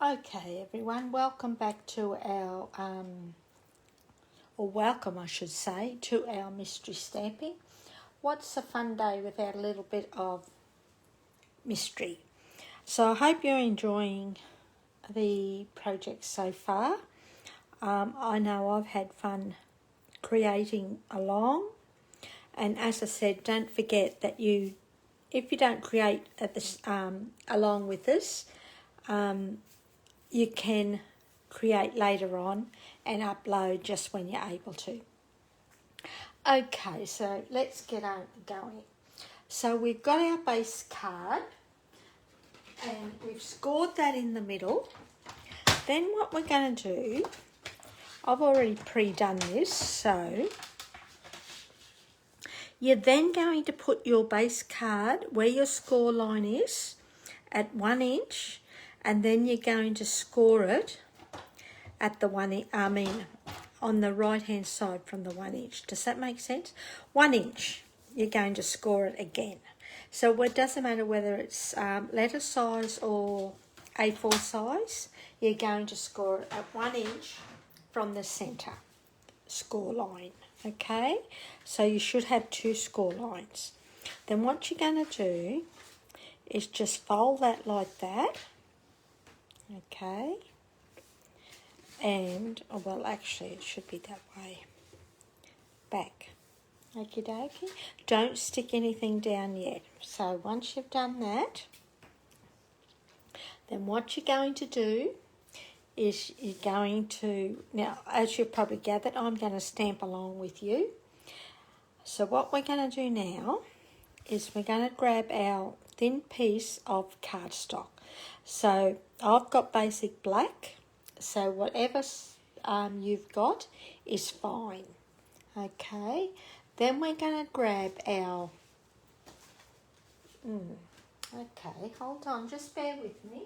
Okay everyone, welcome back to our, or welcome I should say, to our mystery stamping. What's a fun day without a little bit of mystery? So I hope you're enjoying the project so far. I know I've had fun creating along, and as I said, don't forget that if you don't create at this along with us, you can create later on and upload just when you're able to. Okay, so let's get on going. So we've got our base card and we've scored that in the middle. Then what we're going to do, I've already pre-done this, so you're then going to put your base card where your score line is at 1 inch, and then you're going to score it at the on the right hand side from the 1 inch. Does that make sense? 1 inch, you're going to score it again. So it doesn't matter whether it's letter size or A4 size, you're going to score it at 1 inch from the center score line. Okay, so you should have 2 score lines. Then what you're going to do is just fold that like that. Okay, and well, actually it should be that way, back. Okie dokie. Don't stick anything down yet. So once you've done that, then what you're going to do is you're going to, now as you've probably gathered, I'm going to stamp along with you. So what we're going to do now is we're going to grab our thin piece of cardstock. So I've got basic black, so whatever you've got is fine. Okay, then we're going to grab our, okay, hold on, just bear with me.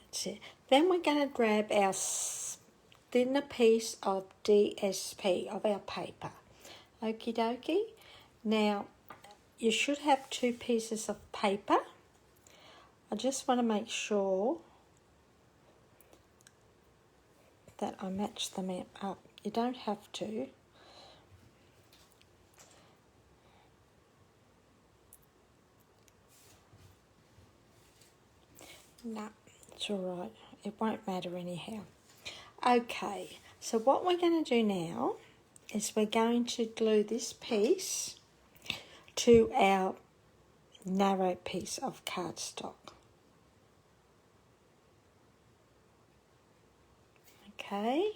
That's it. Then we're going to grab our thinner piece of DSP, of our paper. Okie dokie. Now, you should have 2 pieces of paper. I just want to make sure that I match them up. You don't have to. No, it's all right. It won't matter anyhow. Okay, so what we're going to do now is we're going to glue this piece to our narrow piece of cardstock. Okay,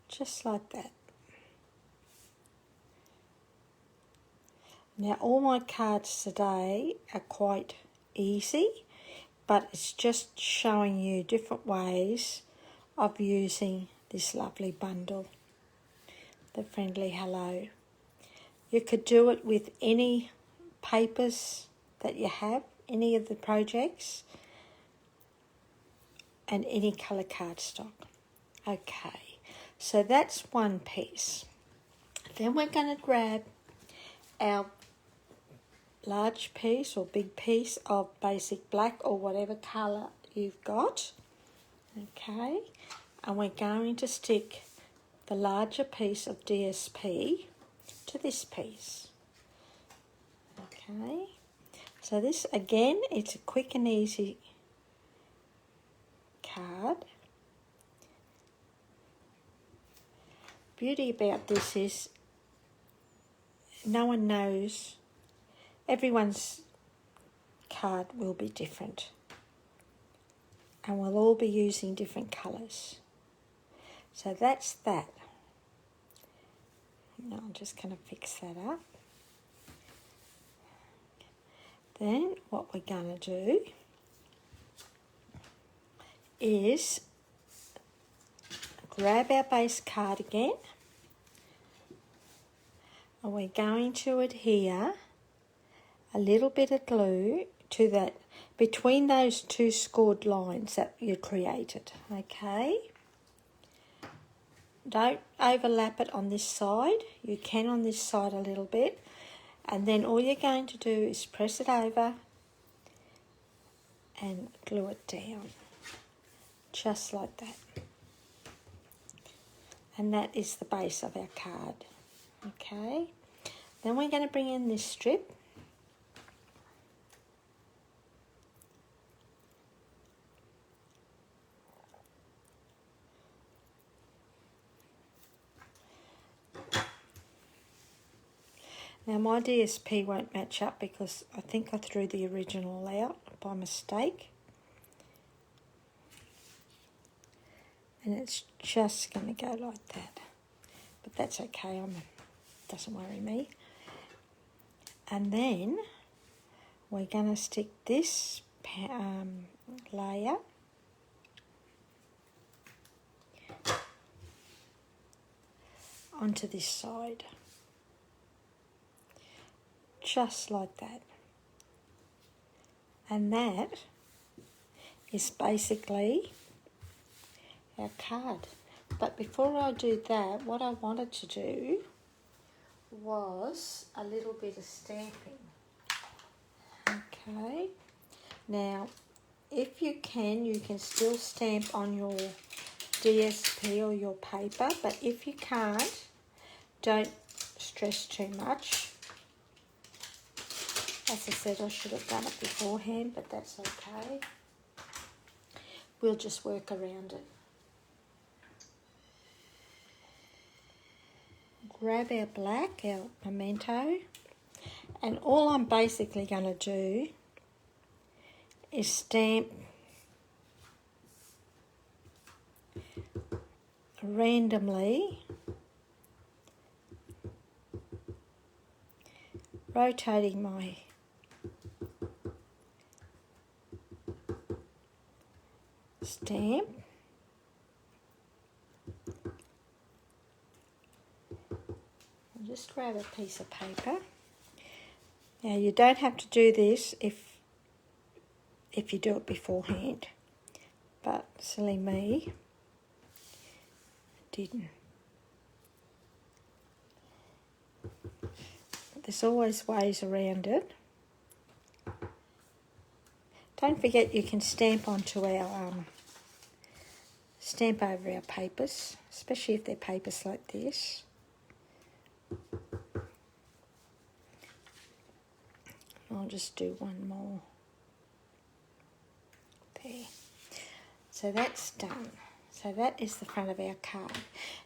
just like that. Now all my cards today are quite easy, but it's just showing you different ways of using this lovely bundle, the Friendly Hello. You could do it with any papers that you have, any of the projects, and any colour cardstock. Okay, so that's one piece. Then we're going to grab our large piece or big piece of basic black or whatever colour you've got. Okay, and we're going to stick the larger piece of DSP to this piece. Okay, so this again, it's a quick and easy card. Beauty about this is no one knows, everyone's card will be different and we'll all be using different colours. So that's that. Now I'm just going to fix that up. Then what we're going to do is grab our base card again, and we're going to adhere a little bit of glue to that, between those 2 scored lines that you created. Okay, don't overlap it on this side. You can on this side a little bit. And then all you're going to do is press it over and glue it down. Just like that. And that is the base of our card. Okay. Then we're going to bring in this strip. Now my DSP won't match up because I think I threw the original out by mistake. And it's just going to go like that. But that's okay, doesn't worry me. And then we're going to stick this layer onto this side. Just like that. And that is basically our card. But before I do that, what I wanted to do was a little bit of stamping. Okay. Now, if you can still stamp on your DSP or your paper, but if you can't, don't stress too much. As I said, I should have done it beforehand, but that's okay. We'll just work around it. Grab our black, our Memento, and all I'm basically going to do is stamp randomly, rotating my stamp. I'll just grab a piece of paper. Now you don't have to do this if you do it beforehand, but silly me, didn't. But there's always ways around it. Don't forget you can stamp onto our stamp over our papers, especially if they're papers like this. I'll just do one more there. So that's done. So that is the front of our card.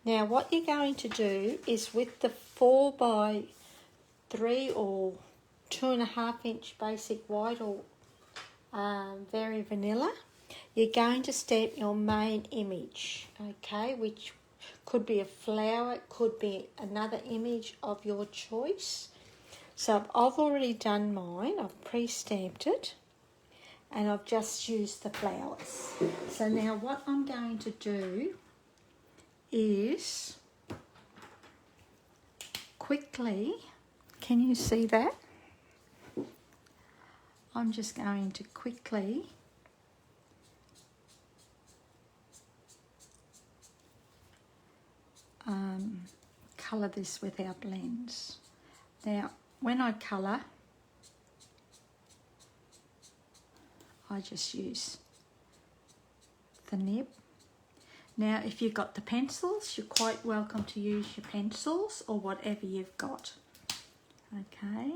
Now what you're going to do is with the 4x3 or 2.5 inch basic white or very vanilla, you're going to stamp your main image, okay, which could be a flower, it could be another image of your choice. So I've already done mine, I've pre-stamped it, and I've just used the flowers. So now what I'm going to do is quickly, can you see that? I'm just going to quickly colour this with our blends. Now, when I colour, I just use the nib. Now, if you've got the pencils, you're quite welcome to use your pencils or whatever you've got. Okay,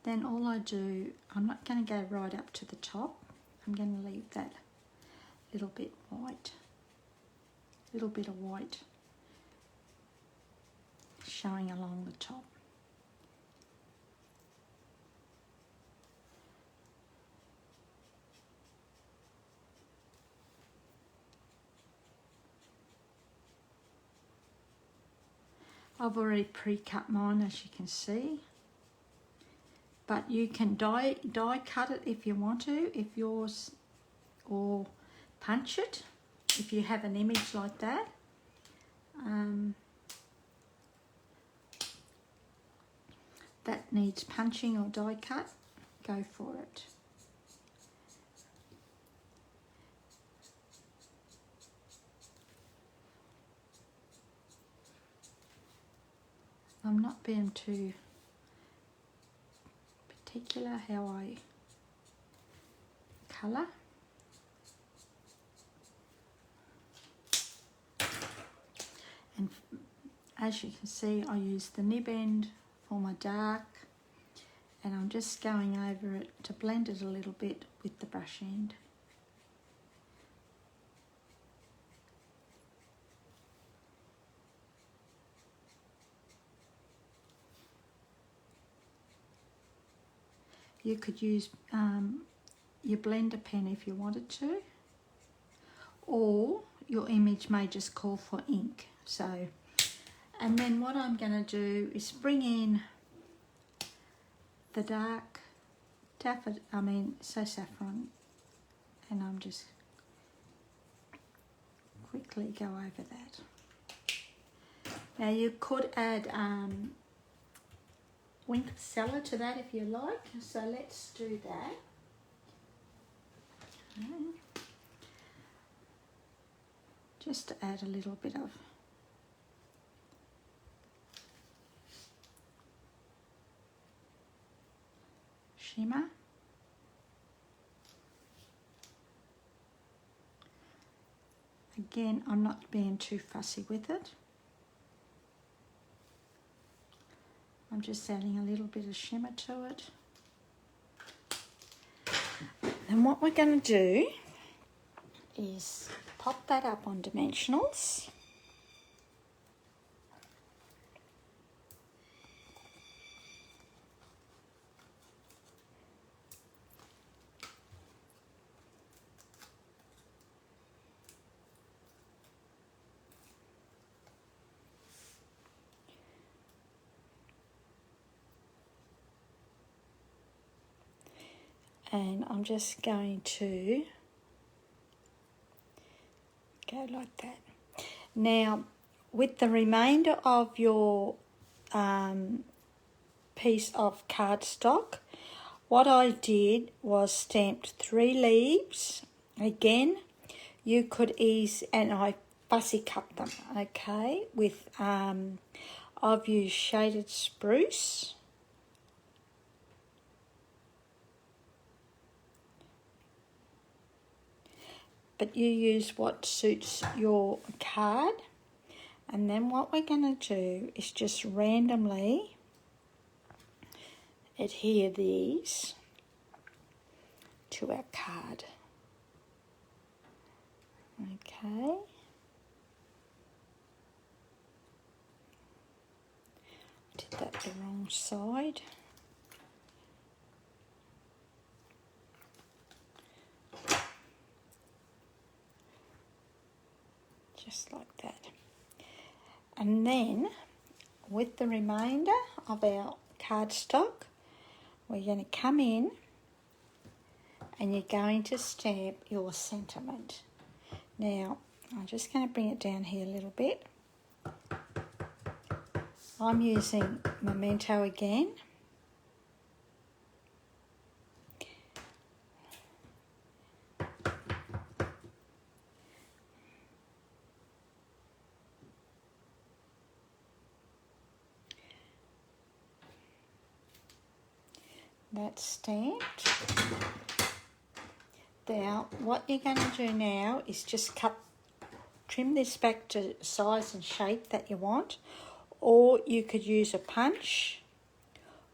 then all I do, I'm not going to go right up to the top. I'm going to leave that little bit white, little bit of white showing along the top. I've already pre-cut mine, as you can see, but you can die cut it if you want to, if yours, or punch it if you have an image like that. That needs punching or die cut, go for it. I'm not being too particular how I colour. And as you can see, I use the nib end for my dark, and I'm just going over it to blend it a little bit with the brush end. You could use your blender pen if you wanted to, or your image may just call for ink. So, and then what I'm going to do is bring in the dark saffron, and I'm just quickly go over that. Now you could add wink of Stella to that if you like, so let's do that. Okay. Just to add a little bit of shimmer. Again, I'm not being too fussy with it. I'm just adding a little bit of shimmer to it. And what we're going to do is pop that up on dimensionals. And I'm just going to go like that. Now, with the remainder of your piece of cardstock, what I did was stamped 3 leaves. Again, you could and I fussy cut them, okay, with, I've used shaded spruce. But you use what suits your card. And then what we're going to do is just randomly adhere these to our card. Okay. Did that the wrong side. Just like that. And then with the remainder of our cardstock, we're going to come in and you're going to stamp your sentiment. Now, I'm just going to bring it down here a little bit. I'm using Memento again. That's stamped. Now, what you're going to do now is just trim this back to size and shape that you want, or you could use a punch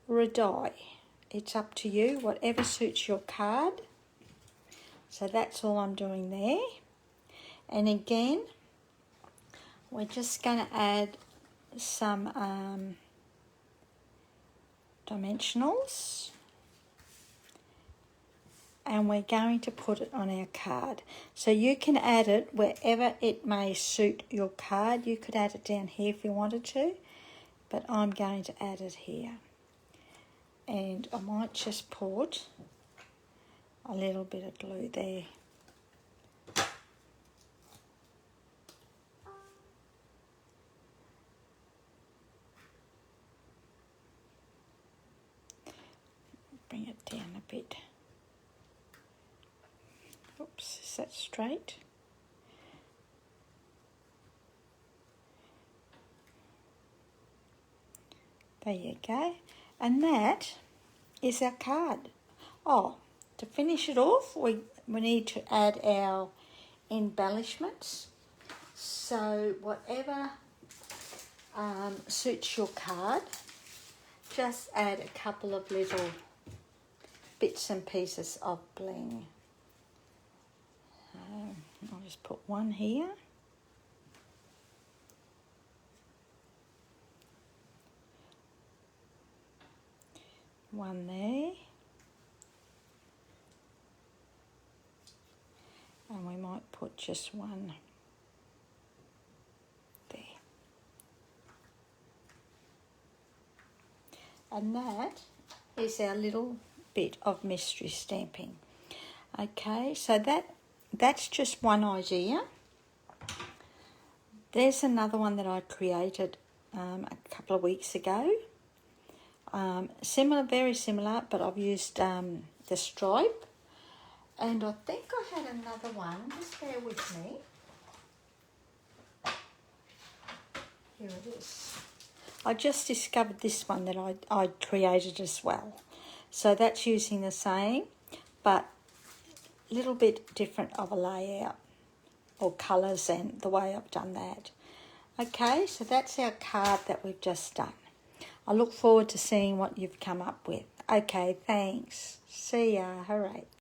or a die. It's up to you, whatever suits your card. So that's all I'm doing there. And again, we're just going to add some dimensionals. And we're going to put it on our card. So you can add it wherever it may suit your card. You could add it down here if you wanted to, but I'm going to add it here. And I might just put a little bit of glue there. Bring it down a bit. Oops, is that straight? There you go. And that is our card. Oh, to finish it off, we need to add our embellishments. So whatever suits your card, just add a couple of little bits and pieces of bling. I'll just put one here. One there. And we might put just one there. And that is our little bit of mystery stamping. Okay, so that's just one idea. There's another one that I created a couple of weeks ago. Similar, very similar, but I've used the stripe. And I think I had another one. Just bear with me. Here it is. I just discovered this one that I created as well. So that's using the same, but a little bit different of a layout or colours and the way I've done that. Okay, so that's our card that we've just done. I look forward to seeing what you've come up with. Okay, thanks. See ya. Hooray.